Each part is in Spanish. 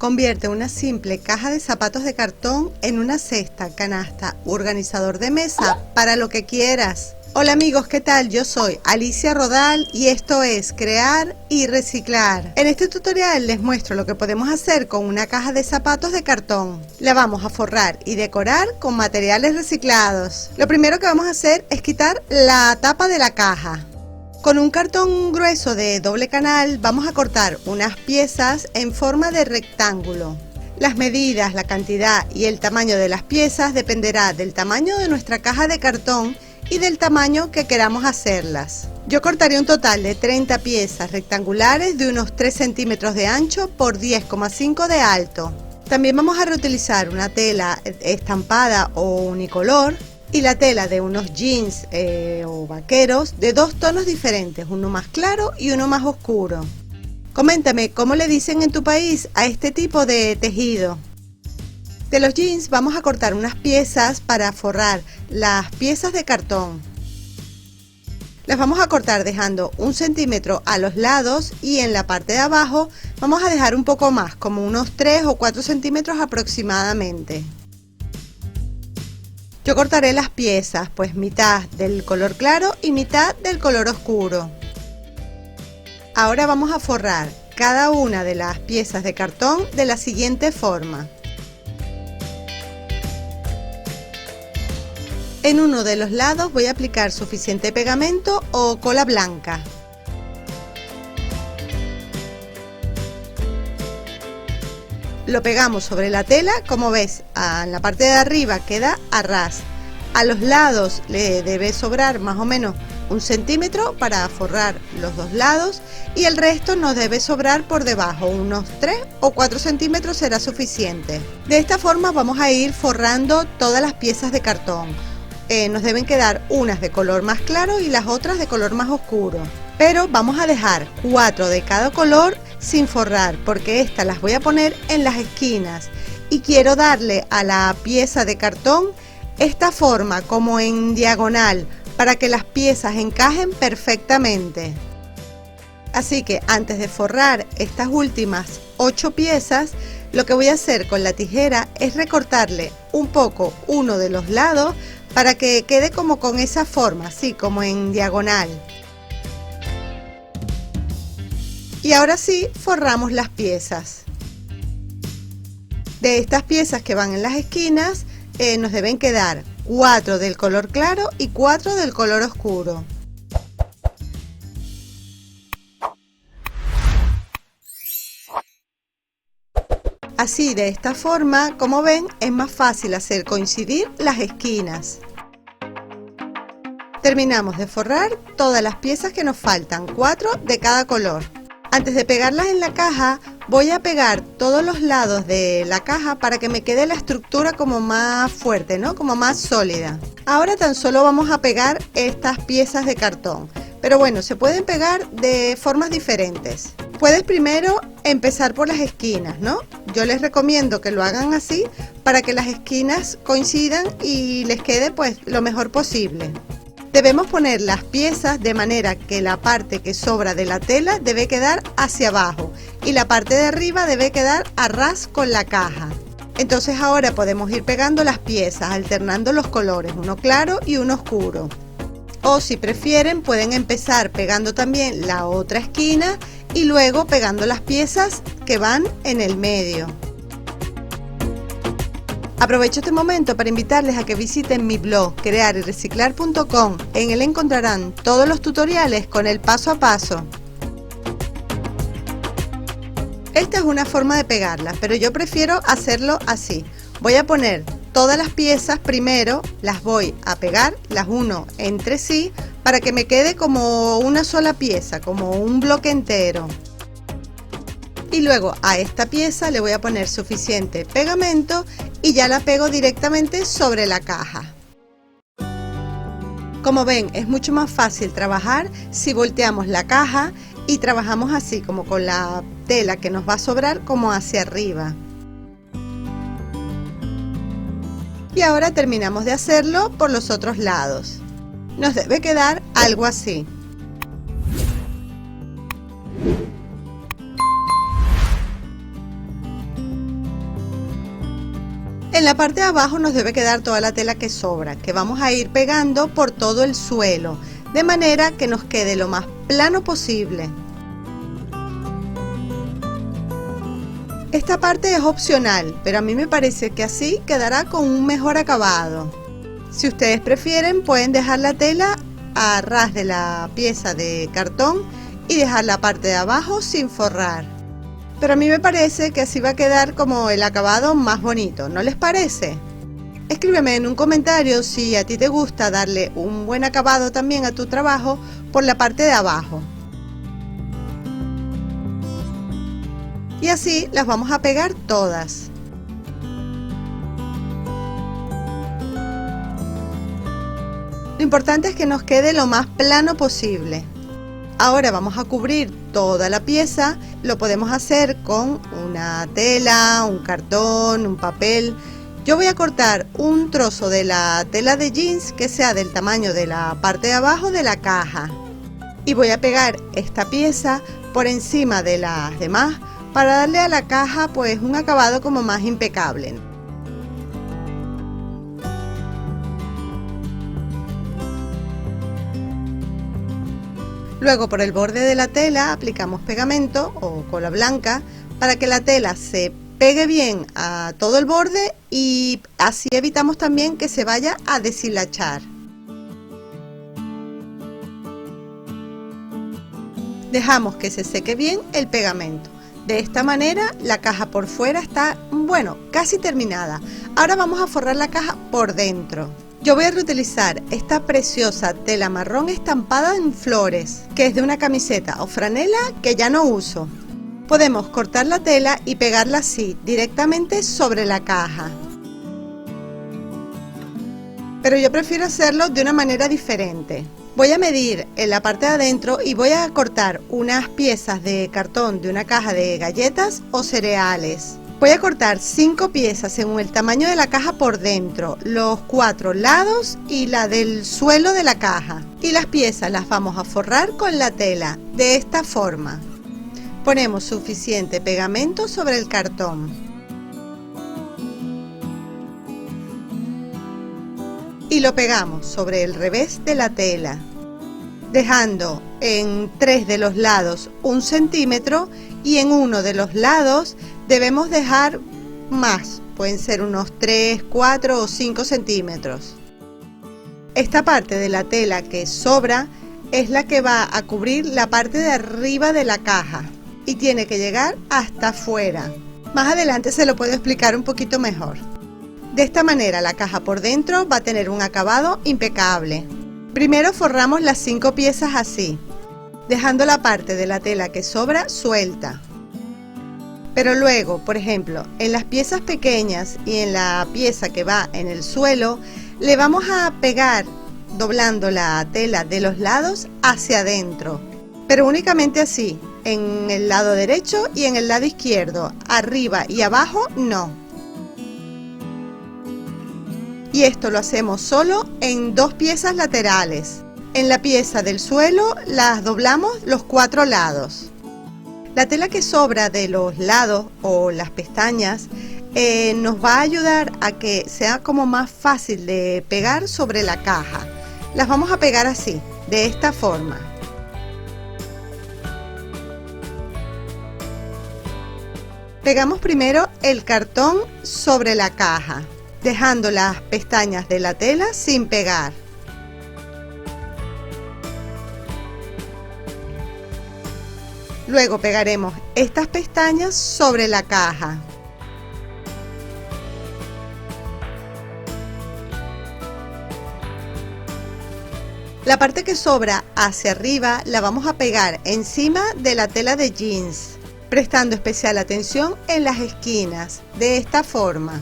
Convierte una simple caja de zapatos de cartón en una cesta, canasta u organizador de mesa para lo que quieras. Hola amigos, ¿qué tal? Yo soy Alicia Rodal y esto es Crear y Reciclar. En este tutorial les muestro lo que podemos hacer con una caja de zapatos de cartón. La vamos a forrar y decorar con materiales reciclados. Lo primero que vamos a hacer es quitar la tapa de la caja. Con un cartón grueso de doble canal vamos a cortar unas piezas en forma de rectángulo. Las medidas, la cantidad y el tamaño de las piezas dependerá del tamaño de nuestra caja de cartón y del tamaño que queramos hacerlas. Yo cortaré un total de 30 piezas rectangulares de unos 3 centímetros de ancho por 10,5 de alto. También vamos a reutilizar una tela estampada o unicolor y la tela de unos jeans o vaqueros de dos tonos diferentes, uno más claro y uno más oscuro. Coméntame cómo le dicen en tu país a este tipo de tejido. De los jeans vamos a cortar unas piezas para forrar las piezas de cartón. Las vamos a cortar dejando 1 centímetro a los lados y en la parte de abajo vamos a dejar un poco más, como unos 3 o 4 centímetros aproximadamente. Yo cortaré las piezas, pues mitad del color claro y mitad del color oscuro. Ahora vamos a forrar cada una de las piezas de cartón de la siguiente forma. En uno de los lados voy a aplicar suficiente pegamento o cola blanca. Lo pegamos sobre la tela, como ves, en la parte de arriba queda a ras. A los lados le debe sobrar más o menos 1 centímetro para forrar los dos lados y el resto nos debe sobrar por debajo, unos 3 o 4 centímetros será suficiente. De esta forma vamos a ir forrando todas las piezas de cartón. Nos deben quedar unas de color más claro y las otras de color más oscuro. Pero vamos a dejar 4 de cada color sin forrar porque estas las voy a poner en las esquinas y quiero darle a la pieza de cartón esta forma como en diagonal para que las piezas encajen perfectamente. Así que antes de forrar estas últimas 8 piezas, lo que voy a hacer con la tijera es recortarle un poco uno de los lados para que quede como con esa forma, así como en diagonal. Y ahora sí forramos las piezas. De estas piezas que van en las esquinas nos deben quedar 4 del color claro y 4 del color oscuro. Así, de esta forma, como ven, es más fácil hacer coincidir las esquinas. Terminamos de forrar todas las piezas que nos faltan, 4 de cada color. Antes de pegarlas en la caja, voy a pegar todos los lados de la caja para que me quede la estructura como más fuerte, ¿no? Como más sólida. Ahora tan solo vamos a pegar estas piezas de cartón. Pero bueno, se pueden pegar de formas diferentes. Puedes primero empezar por las esquinas, ¿no? Yo les recomiendo que lo hagan así para que las esquinas coincidan y les quede pues lo mejor posible. Debemos poner las piezas de manera que la parte que sobra de la tela debe quedar hacia abajo y la parte de arriba debe quedar a ras con la caja. Entonces ahora podemos ir pegando las piezas alternando los colores, uno claro y uno oscuro. O si prefieren pueden empezar pegando también la otra esquina y luego pegando las piezas que van en el medio. Aprovecho este momento para invitarles a que visiten mi blog crearyreciclar.com. En él encontrarán todos los tutoriales con el paso a paso. Esta es una forma de pegarlas, pero yo prefiero hacerlo así. Voy a poner todas las piezas primero, las voy a pegar, las uno entre sí, para que me quede como una sola pieza, como un bloque entero. Y luego a esta pieza le voy a poner suficiente pegamento y ya la pego directamente sobre la caja. Como ven, es mucho más fácil trabajar si volteamos la caja y trabajamos así, como con la tela que nos va a sobrar como hacia arriba. Y ahora terminamos de hacerlo por los otros lados. Nos debe quedar algo así. En la parte de abajo nos debe quedar toda la tela que sobra, que vamos a ir pegando por todo el suelo, de manera que nos quede lo más plano posible. Esta parte es opcional, pero a mí me parece que así quedará con un mejor acabado. Si ustedes prefieren, pueden dejar la tela a ras de la pieza de cartón y dejar la parte de abajo sin forrar. Pero a mí me parece que así va a quedar como el acabado más bonito, ¿no les parece? Escríbeme en un comentario si a ti te gusta darle un buen acabado también a tu trabajo por la parte de abajo. Y así las vamos a pegar todas. Lo importante es que nos quede lo más plano posible. Ahora vamos a cubrir toda la pieza. Lo podemos hacer con una tela, un cartón, un papel. Yo voy a cortar un trozo de la tela de jeans que sea del tamaño de la parte de abajo de la caja. Y voy a pegar esta pieza por encima de las demás para darle a la caja pues un acabado como más impecable. Luego por el borde de la tela aplicamos pegamento o cola blanca para que la tela se pegue bien a todo el borde y así evitamos también que se vaya a deshilachar. Dejamos que se seque bien el pegamento. De esta manera la caja por fuera está, bueno, casi terminada. Ahora vamos a forrar la caja por dentro. Yo voy a reutilizar esta preciosa tela marrón estampada en flores, que es de una camiseta o franela que ya no uso. Podemos cortar la tela y pegarla así, directamente sobre la caja. Pero yo prefiero hacerlo de una manera diferente. Voy a medir en la parte de adentro y voy a cortar unas piezas de cartón de una caja de galletas o cereales. Voy a cortar 5 piezas según el tamaño de la caja por dentro, los 4 lados y la del suelo de la caja. Y las piezas las vamos a forrar con la tela, de esta forma. Ponemos suficiente pegamento sobre el cartón. Y lo pegamos sobre el revés de la tela, dejando en 3 de los lados 1 centímetro y en uno de los lados debemos dejar más, pueden ser unos 3, 4 o 5 centímetros. Esta parte de la tela que sobra es la que va a cubrir la parte de arriba de la caja y tiene que llegar hasta afuera. Más adelante se lo puedo explicar un poquito mejor. De esta manera la caja por dentro va a tener un acabado impecable. Primero forramos las 5 piezas así, dejando la parte de la tela que sobra suelta. Pero luego, por ejemplo, en las piezas pequeñas y en la pieza que va en el suelo, le vamos a pegar doblando la tela de los lados hacia adentro. Pero únicamente así, en el lado derecho y en el lado izquierdo, arriba y abajo no. Y esto lo hacemos solo en 2 piezas laterales. En la pieza del suelo las doblamos los 4 lados. La tela que sobra de los lados o las pestañas nos va a ayudar a que sea como más fácil de pegar sobre la caja. Las vamos a pegar así, de esta forma. Pegamos primero el cartón sobre la caja, dejando las pestañas de la tela sin pegar. Luego pegaremos estas pestañas sobre la caja. La parte que sobra hacia arriba la vamos a pegar encima de la tela de jeans, prestando especial atención en las esquinas, de esta forma.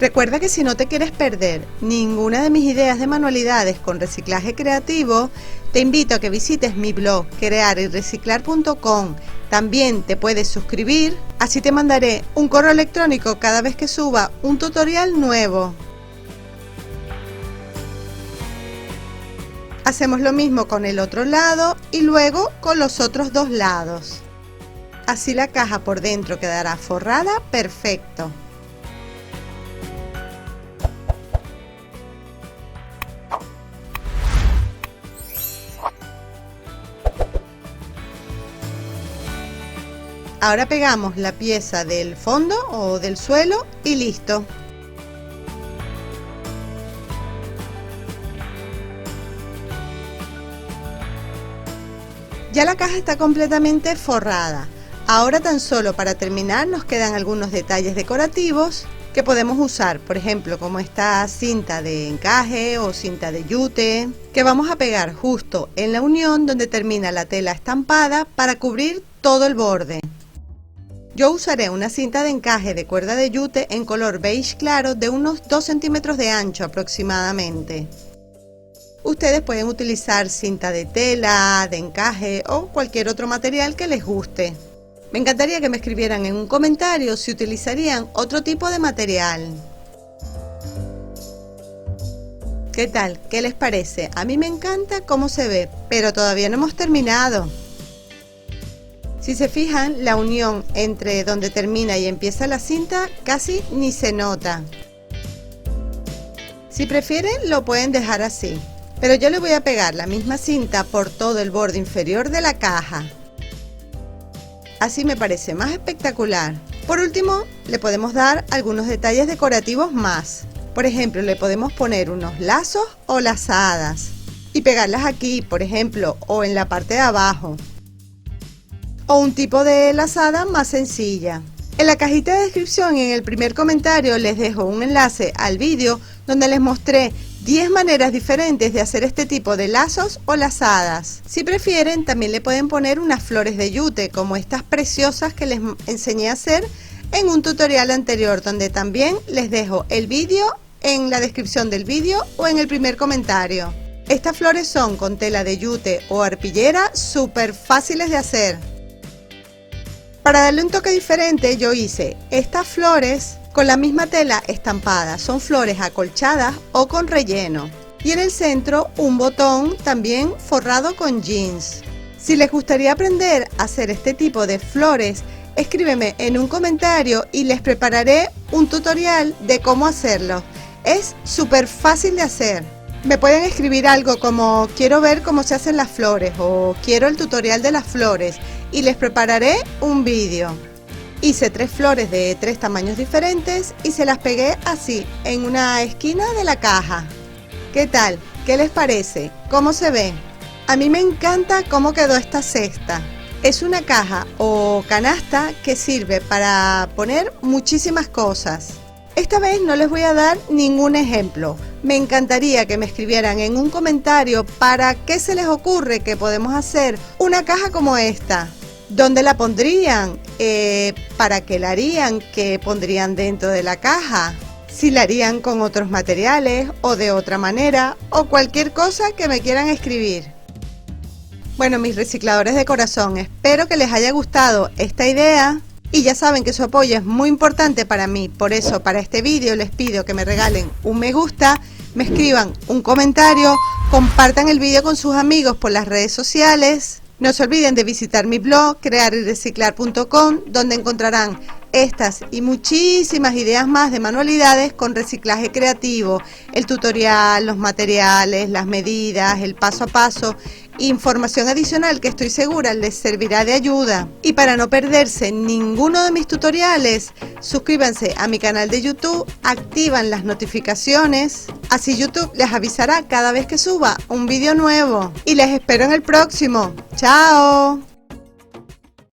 Recuerda que si no te quieres perder ninguna de mis ideas de manualidades con reciclaje creativo, te invito a que visites mi blog crearyreciclar.com. También te puedes suscribir, así te mandaré un correo electrónico cada vez que suba un tutorial nuevo. Hacemos lo mismo con el otro lado y luego con los otros 2 lados. Así la caja por dentro quedará forrada perfecto. Ahora pegamos la pieza del fondo o del suelo y listo. Ya la caja está completamente forrada. Ahora tan solo para terminar nos quedan algunos detalles decorativos que podemos usar, por ejemplo como esta cinta de encaje o cinta de yute que vamos a pegar justo en la unión donde termina la tela estampada para cubrir todo el borde. Yo usaré una cinta de encaje de cuerda de yute en color beige claro de unos 2 centímetros de ancho aproximadamente. Ustedes pueden utilizar cinta de tela, de encaje o cualquier otro material que les guste. Me encantaría que me escribieran en un comentario si utilizarían otro tipo de material. ¿Qué tal? ¿Qué les parece? A mí me encanta cómo se ve, pero todavía no hemos terminado. Si se fijan, la unión entre donde termina y empieza la cinta casi ni se nota. Si prefieren, lo pueden dejar así, pero yo le voy a pegar la misma cinta por todo el borde inferior de la caja. Así me parece más espectacular. Por último, le podemos dar algunos detalles decorativos más. Por ejemplo, le podemos poner unos lazos o lazadas y pegarlas aquí, por ejemplo, o en la parte de abajo. O un tipo de lazada más sencilla. En la cajita de descripción y en el primer comentario les dejo un enlace al vídeo donde les mostré 10 maneras diferentes de hacer este tipo de lazos o lazadas. Si prefieren, también le pueden poner unas flores de yute como estas preciosas que les enseñé a hacer en un tutorial anterior, donde también les dejo el vídeo en la descripción del vídeo o en el primer comentario. Estas flores son con tela de yute o arpillera, súper fáciles de hacer. Para darle un toque diferente, yo hice estas flores con la misma tela estampada. Son flores acolchadas o con relleno. Y en el centro un botón también forrado con jeans. Si les gustaría aprender a hacer este tipo de flores, escríbeme en un comentario y les prepararé un tutorial de cómo hacerlo. Es súper fácil de hacer. Me pueden escribir algo como quiero ver cómo se hacen las flores o quiero el tutorial de las flores y les prepararé un vídeo. Hice 3 flores de 3 tamaños diferentes y se las pegué así en una esquina de la caja. ¿Qué tal? ¿Qué les parece? ¿Cómo se ve? A mí me encanta cómo quedó esta cesta. Es una caja o canasta que sirve para poner muchísimas cosas. Esta vez no les voy a dar ningún ejemplo. Me encantaría que me escribieran en un comentario para qué se les ocurre que podemos hacer una caja como esta. ¿Dónde la pondrían? ¿Para qué la harían? ¿Qué pondrían dentro de la caja? Si la harían con otros materiales o de otra manera o cualquier cosa que me quieran escribir. Bueno, mis recicladores de corazón, espero que les haya gustado esta idea. Y ya saben que su apoyo es muy importante para mí, por eso para este vídeo les pido que me regalen un me gusta, me escriban un comentario, compartan el vídeo con sus amigos por las redes sociales. No se olviden de visitar mi blog crearyreciclar.com, donde encontrarán estas y muchísimas ideas más de manualidades con reciclaje creativo, el tutorial, los materiales, las medidas, el paso a paso, información adicional que estoy segura les servirá de ayuda. Y para no perderse ninguno de mis tutoriales, suscríbanse a mi canal de YouTube, activan las notificaciones, así YouTube les avisará cada vez que suba un vídeo nuevo. Y les espero en el próximo. ¡Chao!